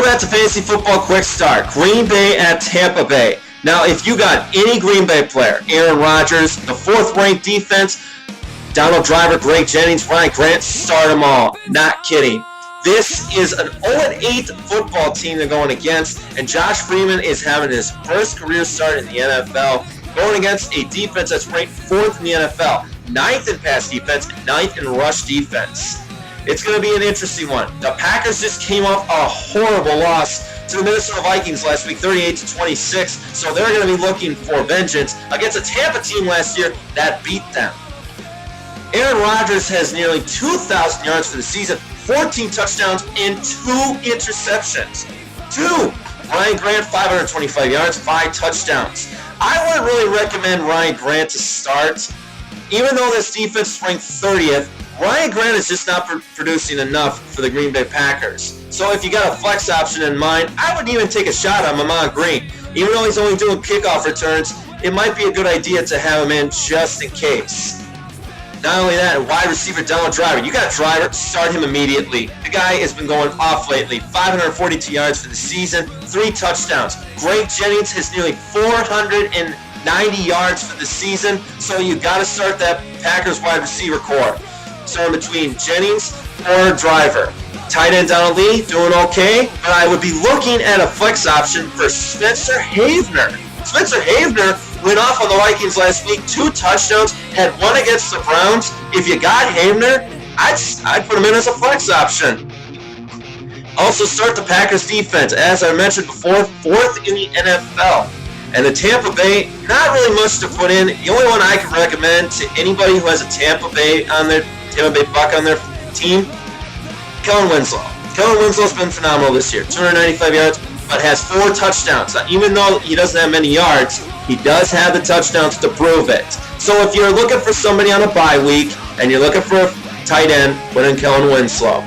Welcome back to Fantasy Football Quick Start. Green Bay at Tampa Bay. Now, if you got any Green Bay player, Aaron Rodgers, the 4th-ranked defense, Donald Driver, Greg Jennings, Ryan Grant, start them all. Not kidding. This is an 0-8 football team they're going against, and Josh Freeman is having his first career start in the NFL, going against a defense that's ranked 4th in the NFL, 9th in pass defense, and 9th in rush defense. It's going to be an interesting one. The Packers just came off a horrible loss to the Minnesota Vikings last week, 38-26, so they're going to be looking for vengeance against a Tampa team last year that beat them. Aaron Rodgers has nearly 2,000 yards for the season, 14 touchdowns, and 2 interceptions. 2! Ryan Grant, 525 yards, 5 touchdowns. I wouldn't really recommend Ryan Grant to start. Even though this defense is ranked 30th, Ryan Grant is just not producing enough for the Green Bay Packers. So if you got a flex option in mind, I would even take a shot on Ahman Green. Even though he's only doing kickoff returns, it might be a good idea to have him in just in case. Not only that, wide receiver Donald Driver. You got Driver, start him immediately. The guy has been going off lately. 542 yards for the season, 3 touchdowns. Greg Jennings has nearly 490 yards for the season, so you got to start that Packers wide receiver core. So between Jennings or Driver. Tight end Donald Lee, doing okay, but I would be looking at a flex option for Spencer Havener. Spencer Havener went off on the Vikings last week, 2 touchdowns, had 1 against the Browns. If you got Havener, I'd put him in as a flex option. Also start the Packers defense. As I mentioned before, 4th in the NFL. And the Tampa Bay, not really much to put in. The only one I can recommend to anybody who has a Tampa Bay Buck on their team, Kellen Winslow. Kellen Winslow's been phenomenal this year. 295 yards, but has 4 touchdowns. Now, even though he doesn't have many yards, he does have the touchdowns to prove it. So if you're looking for somebody on a bye week and you're looking for a tight end, put in Kellen Winslow.